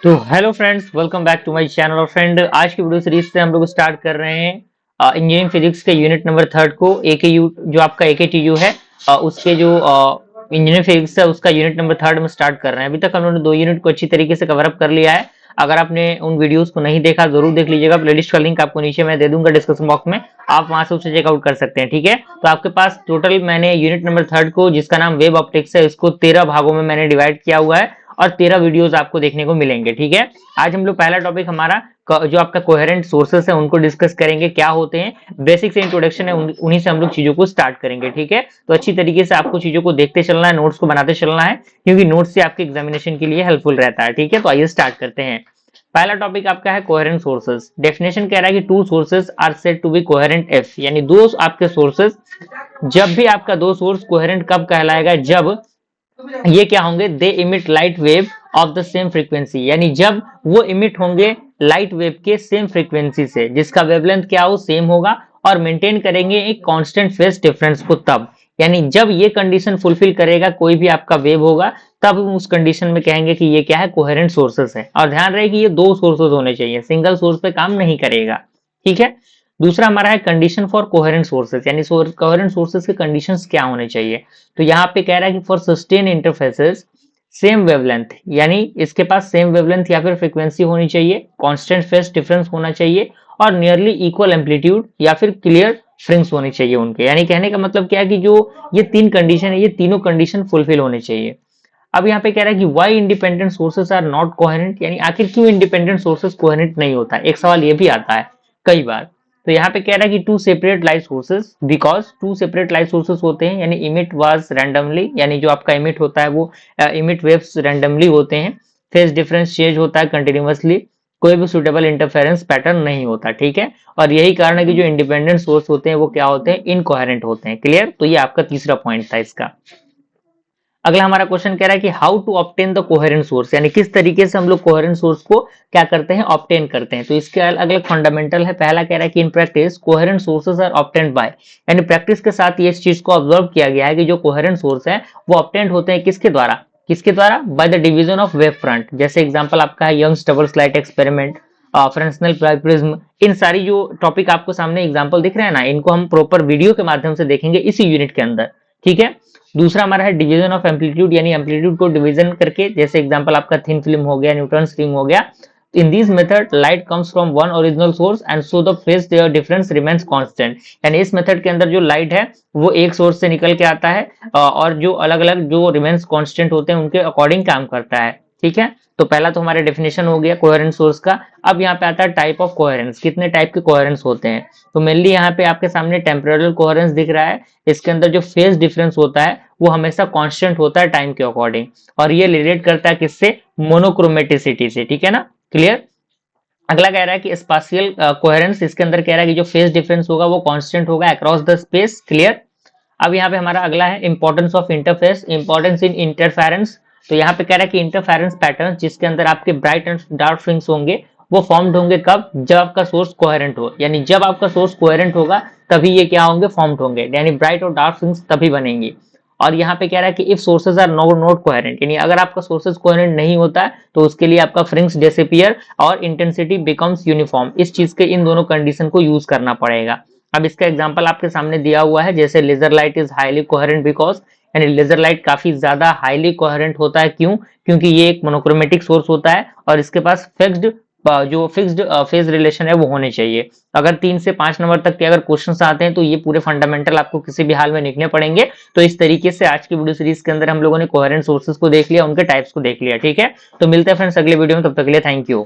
तो hello friends, welcome back to my channel. और friend, आज की वीडियो सीरीज से हम लोग स्टार्ट कर रहे हैं इंजीनियरिंग फिजिक्स के यूनिट नंबर थर्ड को। एके यू जो आपका एके टी यू है, उसके जो इंजीनियरिंग फिजिक्स है उसका यूनिट नंबर थर्ड में स्टार्ट कर रहे हैं। अभी तक हम लोगों ने दो यूनिट को अच्छी तरीके से कवर अप कर लिया है। अगर आपने उन वीडियोस को नहीं देखा जरूर देख लीजिएगा। प्लेलिस्ट का लिंक आपको नीचे मैं दे दूंगा डिस्क्रिप्शन बॉक्स में, आप वहां से उसे चेकआउट कर सकते हैं। ठीक है, तो आपके पास टोटल मैंने यूनिट नंबर थर्ड को, जिसका नाम वेब ऑप्टिक्स है, इसको 13 भागों में मैंने डिवाइड किया हुआ है और 13 वीडियोस आपको देखने को मिलेंगे। ठीक है, आज हम लोग पहला टॉपिक हमारा जो आपका कोहेरेंट सोर्सेस है उनको डिस्कस करेंगे, क्या होते हैं, बेसिक से इंट्रोडक्शन है, उन्हीं से हम लोग चीजों को स्टार्ट करेंगे। ठीक है, तो अच्छी तरीके से आपको चीजों को देखते चलना है, नोट्स को बनाते चलना है, क्योंकि नोट्स से आपके एग्जामिनेशन के लिए हेल्पफुल रहता है। ठीक है, तो आइए स्टार्ट करते हैं। पहला टॉपिक आपका है कोहेरेंट सोर्सेस। डेफिनेशन कह रहा है कि two sources are said to be coherent if, यानी दो आपके सोर्सेस, जब भी आपका दो सोर्स कोहेरेंट कब कहलाएगा, जब ये क्या होंगे, they emit light wave of the same frequency, यानी जब वो इमिट होंगे लाइट वेव के सेम फ्रीक्वेंसी से, जिसका वेवलेंथ क्या हो, सेम होगा, और मेंटेन करेंगे एक कांस्टेंट फेज डिफरेंस को। तब यानी जब ये कंडीशन फुलफिल करेगा कोई भी आपका वेव होगा, तब हम उस कंडीशन में कहेंगे कि ये क्या है, कोहेरेंट सोर्सेस है। और ध्यान रहे कि ये दो सोर्सेस होने चाहिए, सिंगल सोर्स पे काम नहीं करेगा। ठीक है, दूसरा हमारा है कंडीशन फॉर कोहेरेंट सोर्सेस, यानी कोहेरेंट सोर्सेस के कंडीशंस क्या होने चाहिए। तो यहाँ पे कह रहा है कि for sustain interfaces same wavelength, यानी इसके पास सेम वेवलेंथ या फिर फ्रीक्वेंसी होनी चाहिए, कांस्टेंट फेज डिफरेंस होना चाहिए, और नियरली इक्वल एम्पलीट्यूड या फिर क्लियर फ्रिंग्स होनी चाहिए उनके। यानी कहने का मतलब क्या है कि जो ये तीन कंडीशन है, ये तीनों कंडीशन फुलफिल होने चाहिए। अब यहाँ पे कह रहा है कि why independent sources are not coherent, यानी आखिर क्यों इंडिपेंडेंट सोर्सेस कोहेरेंट नहीं होता, एक सवाल ये भी आता है कई बार। तो यहाँ पे कह रहा है कि two separate light sources, because two separate light sources होते हैं, यानी इमिट वाज रैंडमली, यानी जो आपका इमिट होता है वो इमिट वेव्स रैंडमली होते हैं, फेज डिफरेंस चेंज होता है कंटिन्यूअसली, कोई भी सुटेबल इंटरफेरेंस पैटर्न नहीं होता। ठीक है, और यही कारण है कि जो इंडिपेंडेंट सोर्स होते हैं वो क्या होते हैं, इनकोहेरेंट होते हैं। क्लियर, तो ये आपका तीसरा पॉइंट था इसका। अगला हमारा क्वेश्चन कह रहा है कि how to obtain the coherent source, यानी किस तरीके से हम लोग कोहेरेंट सोर्स को क्या करते हैं, ऑब्टेन करते हैं। तो इसके अगला फंडामेंटल है। पहला कह रहा है कि in practice coherent sources are obtained by, यानी प्रैक्टिस के साथ ये इस चीज को ऑब्जर्व किया गया है कि जो कोहेरेंट सोर्स है वो ऑब्टेन्ड होते हैं किसके द्वारा, किसके द्वारा, by the division of wave front. जैसे एग्जांपल आपका है Young's double slit experiment, Fresnel prism. इन सारी जो टॉपिक आपको सामने एग्जांपल दिख रहे हैं ना, इनको हम प्रॉपर वीडियो के माध्यम से देखेंगे इसी यूनिट के अंदर। ठीक है, दूसरा हमारा है डिवीजन ऑफ एम्पलीट्यूड, यानी एम्पलीट्यूड को डिवीजन करके, जैसे एग्जांपल आपका थिन फिल्म हो गया, न्यूटन रिंग हो गया। In this method light comes from one original source and so the phase difference remains constant, यानी इस मेथड के अंदर जो लाइट है वो एक सोर्स से निकल के आता है, और जो अलग अलग जो रिमेंस कांस्टेंट होते हैं उनके अकॉर्डिंग काम करता है। ठीक है, तो पहला तो हमारा डेफिनेशन हो गया कोहेरेंट सोर्स का। अब यहाँ पे आता है टाइप ऑफ कोहेरेंस, कितने टाइप के कोहेरेंस होते हैं। तो मेनली यहाँ पे आपके सामने टेम्पोरल कोहेरेंस दिख रहा है, इसके अंदर जो फेज डिफरेंस होता है वो हमेशा कांस्टेंट होता है टाइम के अकॉर्डिंग, और ये रिलेट करता है किससे, मोनोक्रोमेटिसिटी से। ठीक है ना, क्लियर। अगला कह रहा है कि स्पाशियल कोहेरेंस, इसके अंदर कह रहा है कि जो फेज डिफरेंस होगा वो कांस्टेंट होगा अक्रॉस द स्पेस। क्लियर। अब यहाँ पे हमारा अगला है importance of interface, importance in interference. तो यहाँ पे कह रहा है कि इंटरफेरेंस पैटर्न जिसके अंदर आपके ब्राइट एंड डार्क फ्रिंग्स होंगे वो फॉर्म्ड होंगे कब, जब आपका सोर्स कोहेरेंट हो, यानी जब आपका सोर्स कोहेरेंट होगा तभी ये क्या होंगे, फॉर्म्ड होंगे, यानी ब्राइट और डार्क फ्रिंग्स तभी बनेंगी। और यहाँ पे कह रहा है कि if sources are not coherent, यानी अगर आपका सोर्सेज कोहेरेंट नहीं होता है तो उसके लिए आपका फ्रिंग्स डिसअपीयर और इंटेंसिटी बिकम्स यूनिफॉर्म। इस चीज के इन दोनों कंडीशन को यूज करना पड़ेगा। अब इसका एग्जांपल आपके सामने दिया हुआ है, जैसे laser light is highly coherent because, यानी लेजर लाइट काफी ज्यादा हाईली कोहेरेंट होता है। क्यों, क्योंकि ये एक मोनोक्रोमेटिक सोर्स होता है और इसके पास फिक्स्ड फेज रिलेशन है वो होने चाहिए। अगर 3 से 5 नंबर तक के अगर क्वेश्चंस आते हैं तो ये पूरे फंडामेंटल आपको किसी भी हाल में लिखने पड़ेंगे। तो इस तरीके से आज की वीडियो सीरीज के अंदर हम लोगों ने कोहेरेंट सोर्सेज को देख लिया, उनके टाइप्स को देख लिया। ठीक है, तो मिलते हैं फ्रेंड्स अगले वीडियो में, तब तक के लिए थैंक यू।